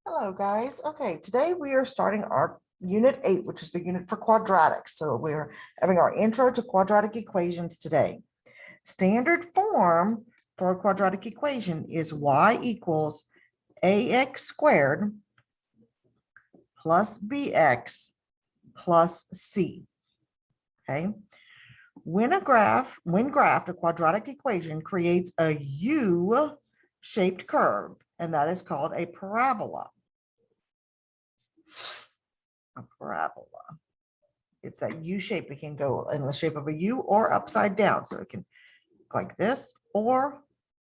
Hello, guys. Okay, today we are starting our Unit 8, which is the unit for quadratics. So we're having our intro to quadratic equations today. Standard form for a quadratic equation is y equals ax squared plus bx plus c. Okay. When graphed, a quadratic equation creates a U-shaped curve, and that is called a parabola. A parabola. It's that U shape. It can go in the shape of a U or upside down. So it can go like this or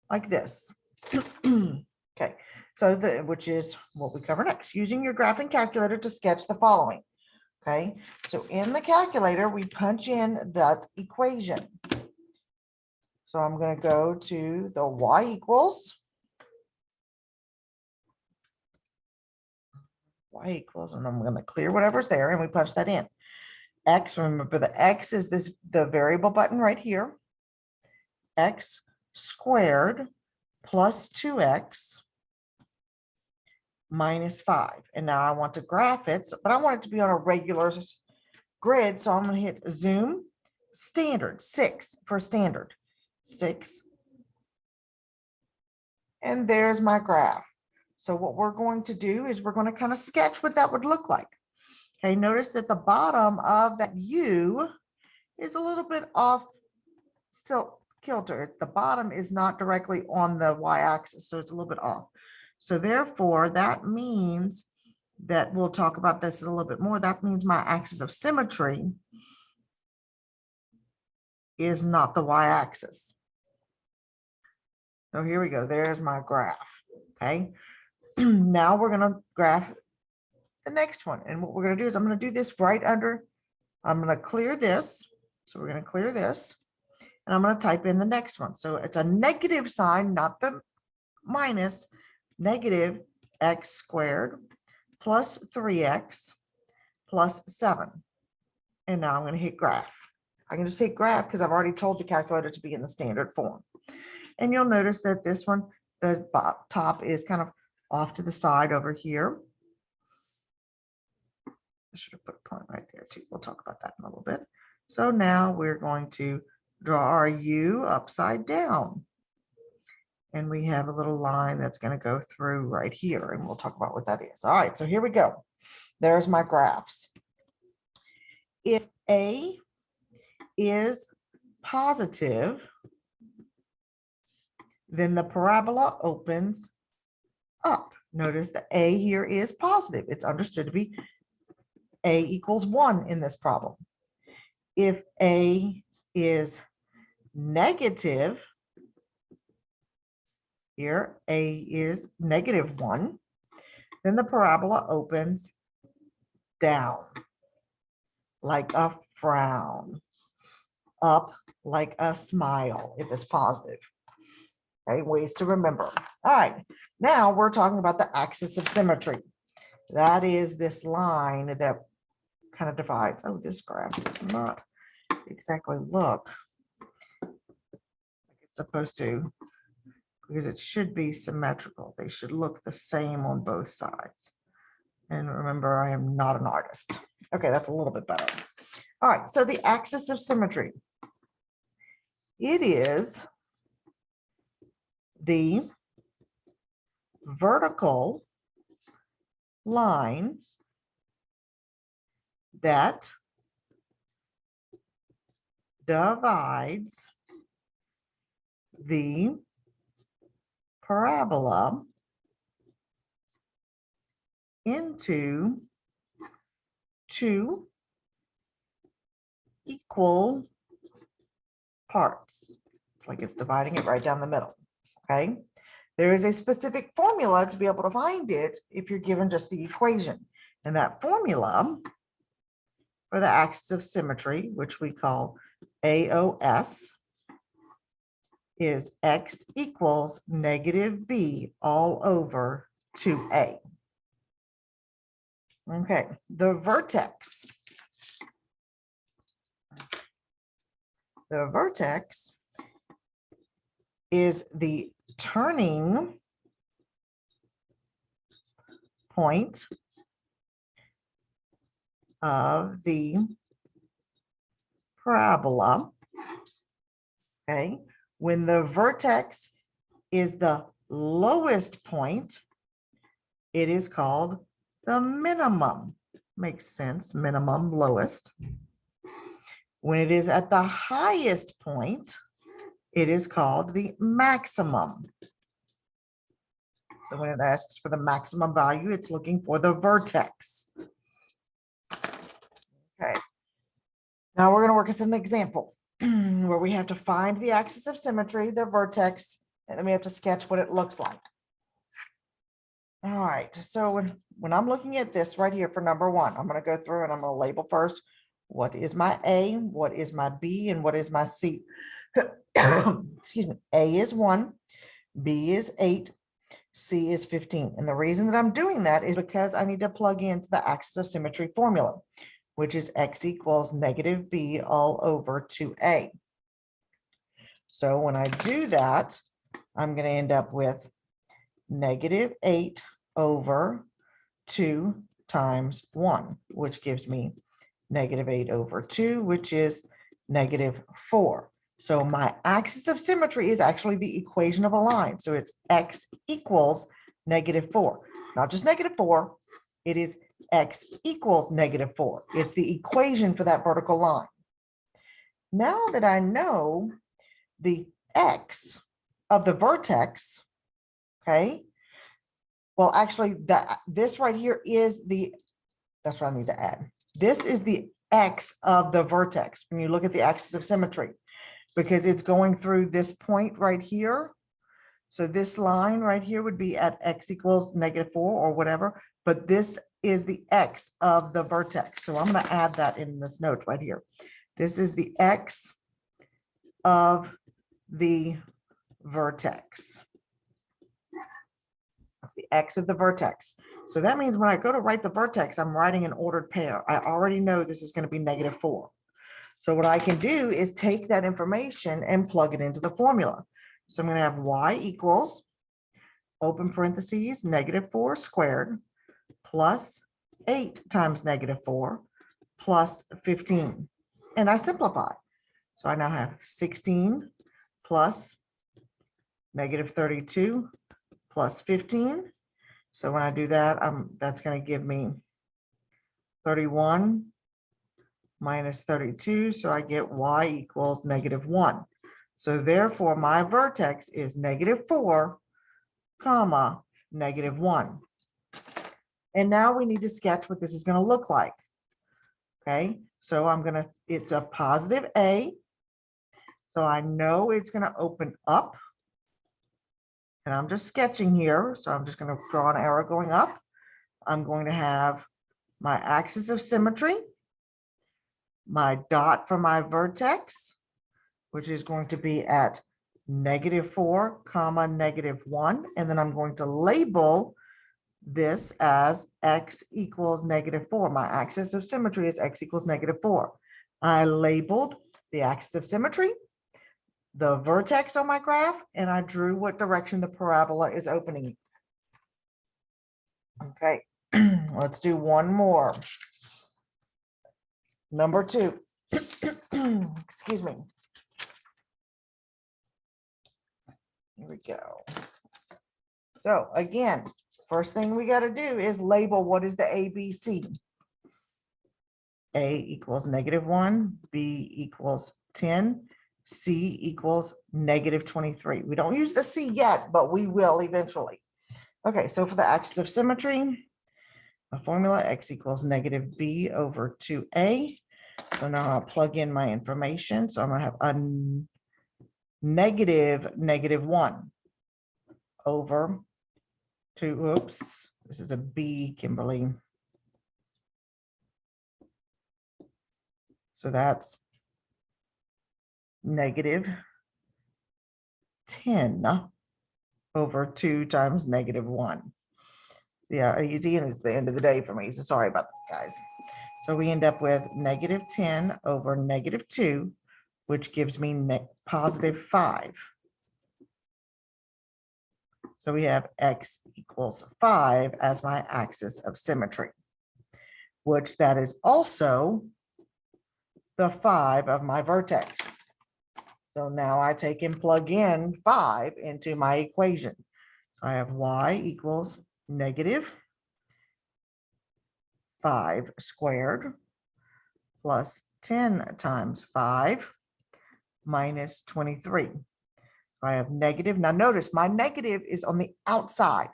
like this. Okay, so which is what we cover next. Using your graphing calculator to sketch the following. Okay, so in the calculator, we punch in that equation. So I'm going to go to the y equals. And I'm going to clear whatever's there, and we punch that in. X, remember the X is the variable button right here. X squared plus 2x minus 5. And now I want to graph it, but I want it to be on a regular grid. So I'm going to hit zoom standard 6 for standard 6. And there's my graph. So what we're going to do is we're going to kind of sketch what that would look like. Okay, notice that the bottom of that U is a little bit off kilter. The bottom is not directly on the y-axis, so it's a little bit off. So therefore, that means that we'll talk about this a little bit more. That means my axis of symmetry is not the y-axis. So here we go. There's my graph. Okay. Now we're going to graph the next one. And what we're going to do is I'm going to do this right under. I'm going to clear this. So we're going to clear this. And I'm going to type in the next one. So it's a negative sign, not the minus, negative x squared plus 3x plus 7. And now I'm going to hit graph. I can just hit graph because I've already told the calculator to be in the standard form. And you'll notice that this one, the top is kind of off to the side over here. I should have put a point right there too. We'll talk about that in a little bit. So now we're going to draw our U upside down. And we have a little line that's going to go through right here. And we'll talk about what that is. All right, so here we go. There's my graphs. If A is positive, then the parabola opens up. Notice the A here is positive. It's understood to be A equals 1 in this problem. If A is negative, here A is negative 1, then the parabola opens down like a frown, up like a smile if it's positive. Okay, ways to remember. All right, now we're talking about the axis of symmetry. That is this line that kind of divides. Oh, this graph does not exactly look like it's supposed to, because it should be symmetrical. They should look the same on both sides. And remember, I am not an artist. Okay, that's a little bit better. All right, so the axis of symmetry. It is the vertical line that divides the parabola into two equal parts. It's like it's dividing it right down the middle. Okay. There is a specific formula to be able to find it if you're given just the equation. And that formula for the axis of symmetry, which we call AOS, is x equals negative b all over 2a. Okay, the vertex. The vertex is the turning point of the parabola, okay, when the vertex is the lowest point, it is called the minimum. Makes sense, minimum, lowest. When it is at the highest point, it is called the maximum. So when it asks for the maximum value, it's looking for the vertex. Okay. Now we're going to work as an example where we have to find the axis of symmetry, the vertex, and then we have to sketch what it looks like. All right, so when I'm looking at this right here for number one, I'm going to go through and I'm going to label first what is my A, what is my B, and what is my C. Excuse me. A is 1, B is 8, C is 15. And the reason that I'm doing that is because I need to plug into the axis of symmetry formula, which is x equals negative b all over 2a. So when I do that, I'm going to end up with negative 8 over 2 times 1, which gives me negative 8 over 2, which is negative 4. So my axis of symmetry is actually the equation of a line. So it's x equals negative 4, not just negative 4. It is x equals negative 4. It's the equation for that vertical line. Now that I know the x of the vertex, okay, well, actually, this right here is that's what I need to add. This is the x of the vertex when you look at the axis of symmetry, because it's going through this point right here. So this line right here would be at x equals negative 4 or whatever, but this is the x of the vertex. So I'm going to add that in this note right here. This is the x of the vertex. That's the x of the vertex. So that means when I go to write the vertex, I'm writing an ordered pair. I already know this is going to be negative 4. So what I can do is take that information and plug it into the formula. So I'm going to have y equals, open parentheses, negative 4 squared plus 8 times negative 4 plus 15. And I simplify. So I now have 16 plus negative 32 plus 15. So when I do that, that's going to give me 31 minus 32. So I get y equals negative 1. So therefore, my vertex is negative 4, comma, negative 1. And now we need to sketch what this is going to look like. Okay, so it's a positive A. So I know it's going to open up. And I'm just sketching here. So I'm just going to draw an arrow going up. I'm going to have my axis of symmetry, my dot for my vertex, which is going to be at negative 4, comma, negative 1. And then I'm going to label this as x equals negative 4. My axis of symmetry is x equals negative 4. I labeled the axis of symmetry, the vertex on my graph, and I drew what direction the parabola is opening. Okay, let's do one more. Number 2. Excuse me. Here we go. So again, first thing we got to do is label what is the ABC. A equals negative 1, B equals 10, C equals negative 23. We don't use the C yet, but we will eventually. Okay, so for the axis of symmetry, a formula x equals negative b over 2a. So now I'll plug in my information. So I'm going to have a negative 1 over 2. Oops, this is a B, Kimberly. So that's negative 10 over 2 times negative 1. So yeah, easy, and it's the end of the day for me. So sorry about that, guys. So we end up with negative 10 over negative 2, which gives me positive 5. So we have x equals 5 as my axis of symmetry, which that is also the 5 of my vertex. So now I take and plug in 5 into my equation. So I have y equals negative 5 squared plus 10 times 5 minus 23. So I have negative. Now notice my negative is on the outside.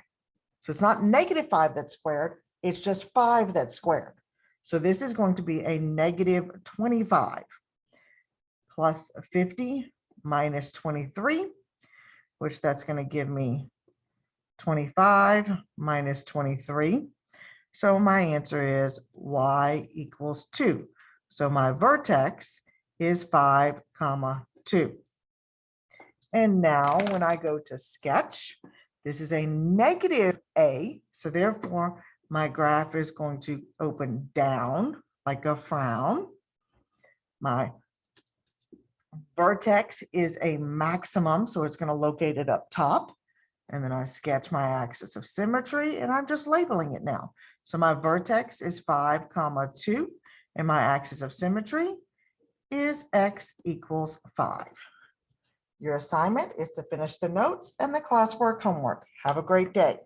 So it's not negative 5 that's squared. It's just 5 that's squared. So this is going to be a negative 25 plus 50 minus 23, which that's going to give me 25 minus 23. So my answer is y equals 2. So my vertex is 5, 2. And now when I go to sketch, this is a negative a. So therefore, my graph is going to open down like a frown. My vertex is a maximum, so it's going to locate it up top. And then I sketch my axis of symmetry, and I'm just labeling it now. So my vertex is 5, 2, and my axis of symmetry is x equals 5. Your assignment is to finish the notes and the classwork homework. Have a great day.